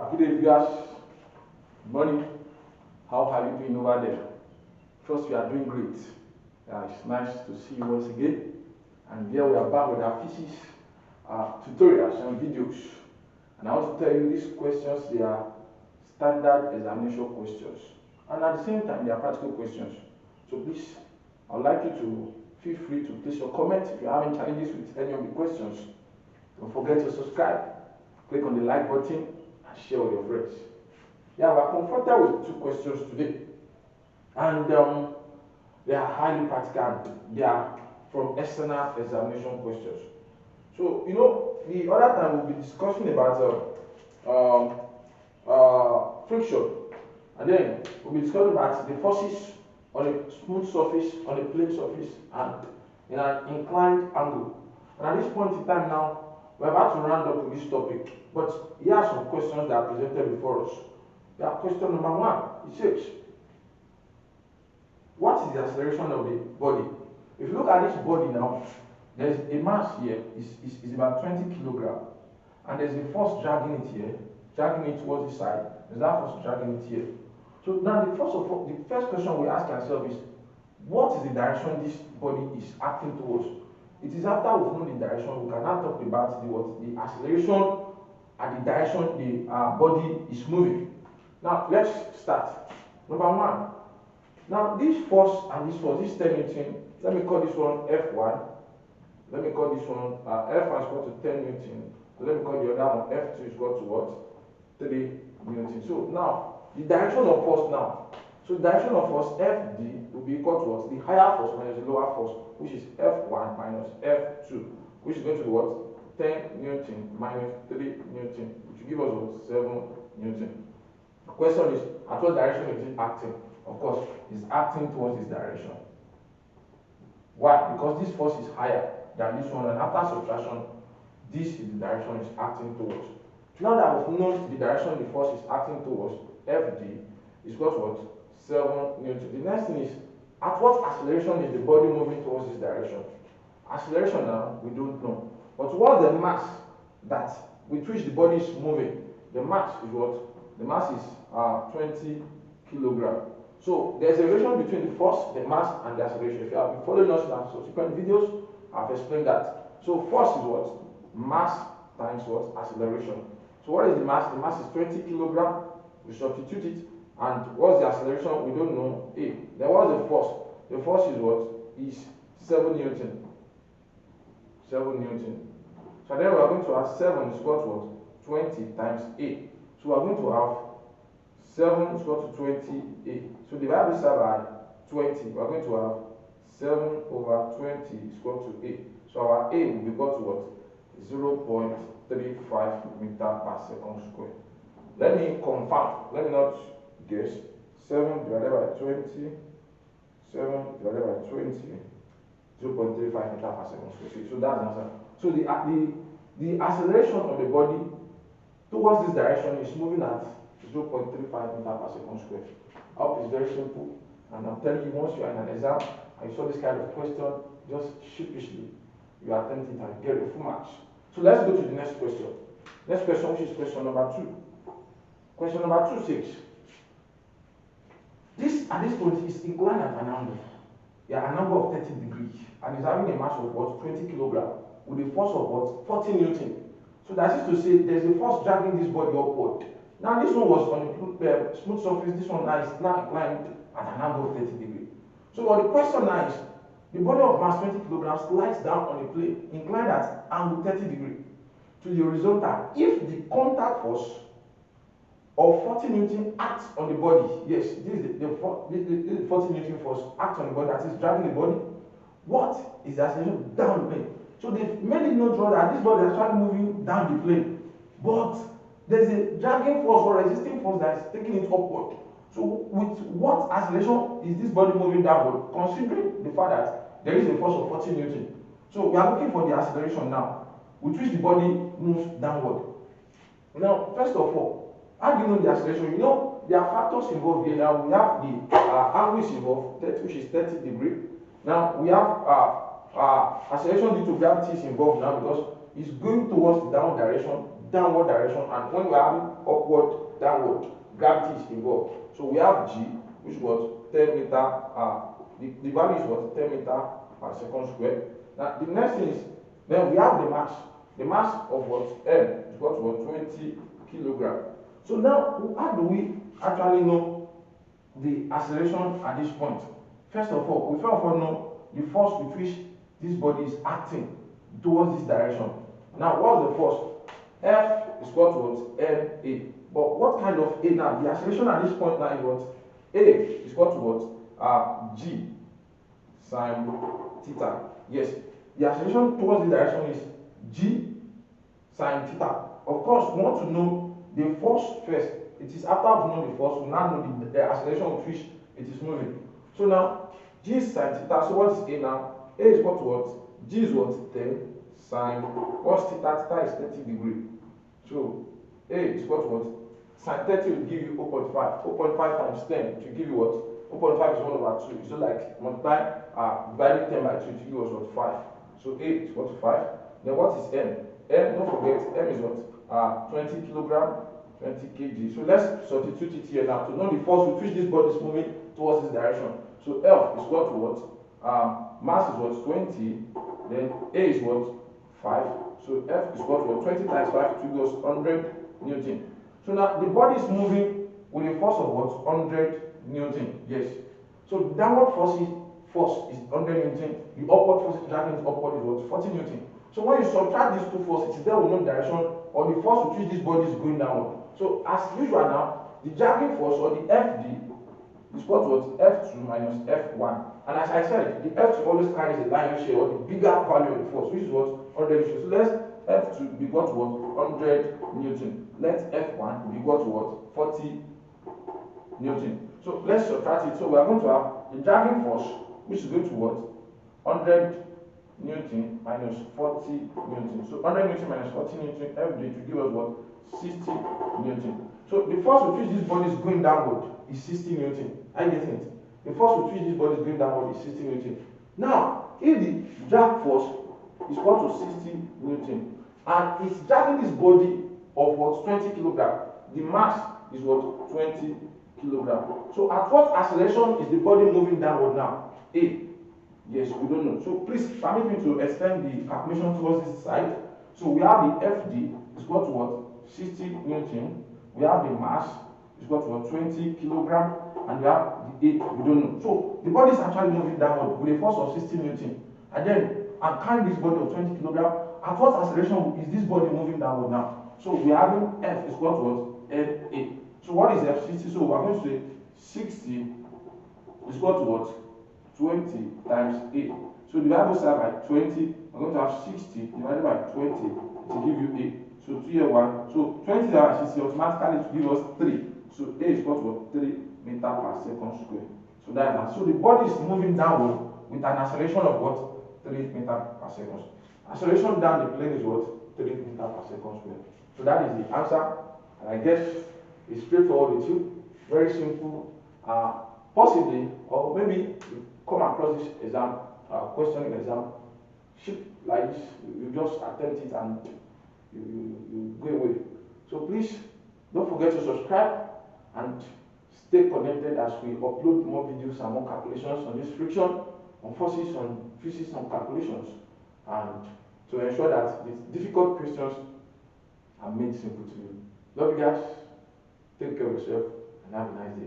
Good day, viewers. Good morning. How are you doing over there? Trust you are doing great. It's nice to see you once again. And here we are back with our physics tutorials and videos. And I want to tell you these questions, they are standard examination questions. And at the same time, they are practical questions. So please, I would like you to feel free to place your comment if you're having challenges with any of the questions. Don't forget to subscribe. Click on the like button and share with your friends. Yeah, we're confronted with two questions today, and they are highly practical. They are from external examination questions. So, the other time we'll be discussing about friction, and then we'll be discussing about the forces on a smooth surface, on a plane surface, and in an inclined angle. And at this point in time now, we're about to round up with this topic, but here are some questions that are presented before us. Yeah, question number 1, it says, what is the acceleration of the body? If you look at this body now, there's a mass here, is about 20 kilograms, and there's a force dragging it here, dragging it towards the side. There's that force dragging it here. So now the first question we ask ourselves is, what is the direction this body is acting towards? It is after we've known the direction, we can now talk about the acceleration and the direction the body is moving. Now let's start. Number 1. Now this force and this force, this 10 Newton, let me call this one F1. Let me call this one F1 is equal to 10 Newton. So let me call the other one F2 is equal to what? 3 Newton. So now the direction of force now. So the direction of force Fd will be equal to what? The higher force minus the lower force, which is F1 minus F2, which is going to be what? 10 Newton minus 3 Newton, which will give us what? 7 Newton. The question is, at what direction is it acting? Of course, it's acting towards this direction. Why? Because this force is higher than this one, and after subtraction, this is the direction it's acting towards. Now that we've known the direction the force is acting towards, Fd is equal to what? 7 Newton. The next thing is, at what acceleration is the body moving towards this direction? Acceleration now, we don't know. But what's the mass that with which the body is moving? The mass is what? The mass is 20 kilograms. So there's a relation between the force, the mass, and the acceleration. If you have been following us in our subsequent videos, I've explained that. So force is what? Mass times what? Acceleration. So what is the mass? The mass is 20 kilograms. We substitute it. And what's the acceleration? We don't know. A. Then what's the force? The force is what? Is 7 Newton. 7 Newton. So then we are going to have 7 is equal to what? 20 times A. So we are going to have 7 is equal to 20A. So divide this by 20. We are going to have 7 over 20 is equal to A. So our A will be equal to what? 0.35 meter per second square. Let me confirm. Let me not guess. 7 divided by 20. 7 divided by 20. 0.35 meter per second square. So that's the answer. So the acceleration of the body towards this direction is moving at 0.35 meter per second square. I hope it's very simple. And I'm telling you, once you are in an exam and you saw this kind of question, just sheepishly, you attempt it and get a full marks. So let's go to the next question. Next question, which is question number 2. Question number 2 says, at this point is inclined at an angle. Yeah, an angle of 30 degrees, and is having a mass of what? 20 kilograms with a force of what? 40 Newton. So that is to say, there's a force dragging this body upward. Now this one was on a smooth surface. This one now is now inclined at an angle of 30 degrees. So what the question now is, the body of mass 20 kilograms slides down on a plane inclined at angle 30 degrees to the horizontal. If the contact force of 40 Newton acts on the body, yes, this is the 40 Newton force acts on the body, that is dragging the body. What is the acceleration down the plane? So they've made it known that this body is actually moving down the plane, but there's a dragging force or resisting force that is taking it upward. So with what acceleration is this body moving downward, considering the fact that there is a force of 40 Newton? So we are looking for the acceleration now, with which the body moves downward. Now, first of all, how do you know the acceleration? You know, there are factors involved here. Now, we have the angle involved, which is 30 degrees. Now, we have acceleration due to gravity is involved now because it's going towards the down direction downward direction, and when we are having upward, downward, gravity is involved. So we have G, which was 10 meter, the value is what? 10 meter per second square. Now the next thing is, then we have the mass. The mass of what? M is equal to what? 20 kilogram. So now, how do we actually know the acceleration at this point? First of all, we know the force with which this body is acting towards this direction. Now, what's the force? F is equal to what? Ma. But what kind of A now? The acceleration at this point now is what? A is equal to what? G sine theta. Yes, the acceleration towards this direction is G sine theta. Of course, we want to know the force first. It is after we know the force, we now know the acceleration with which it is moving. So now, G sine theta. So what is A now? A is equal to what? G is what? 10 sine. What's theta? Theta is 30 degrees. So A is equal to what? Sine 30 will give you 0.5. 0.5 times 10 to give you what? 0.5 is 1 over 2. So like multiply dividing 10 by 2 to give us what? 5. So A is equal to 5. Then what is M? M, don't forget, M is what? 20 kilogram, 20 kg. So let's substitute it here now to know the force with which this body is moving towards this direction. So F is equal to what? Mass is what? 20. Then A is what? 5. So F is equal to what? 20 times 5 to give us 100 Newton. So now the body is moving with a force of what? 100 Newton. Yes. So downward force is 100 Newton. The upward force dragging it upward is what? 40 Newton. So when you subtract these two forces, there will know the direction or the force with which this body is going downward. So as usual now, the dragging force or the FD is equal to what? F2 minus F1. And as I said, the F2 always carries a lion's share or the bigger value of the force, which is what? 100 Newton. So let's F2 be equal to what? 100 Newton. Let F1 be equal to what? 40 Newton. So let's subtract it. So we are going to have the dragging force, which is going to what? 100 Newton minus 40 Newton. So 100 Newton minus 40 Newton FD to give us what? 60 Newton. So the force with which this body is going downward is 60 Newton. I get it. The force with which this body is going downward is 60 Newton. Now, if the drag force is equal to 60 Newton and it's dragging this body of what? 20 kilogram, the mass is what? 20 kilogram. So at what acceleration is the body moving downward now? A. Yes, we don't know. So please permit me to extend the calculation towards this side. So we have the FD is equal to what? 60 Newton. We have the mass is equal to what? 20 kilogram. And we have the A, we don't know. So the body is actually moving downward with a force of 60 Newton. And then I'm carrying this body of 20 kilogram. At what acceleration is this body moving downward now? So we are having F is equal to what? NA. So what is F60? So we are going to say 60 is equal to what? 20 times A. So divide both sides by 20. We're going to have 60 divided by 20 to give you A. So 2 here 1. So 20 divided by 60 automatically to give us 3. So A is equal to what? 3 meter per second square. So that is that. So the body is moving downward with an acceleration of what? 3 meter per second. Acceleration down the plane is what? 3 meter per second square. So that is the answer. And I guess it's straightforward with you. Very simple. Possibly, or maybe you come across this exam, question in exam, sheet like this, you just attempt it and you go away. So please don't forget to subscribe and stay connected as we upload more videos and more calculations on this friction, on forces, on physics, on calculations, and to ensure that these difficult questions are made simple to you. Love you guys. Take care of yourself and have a nice day.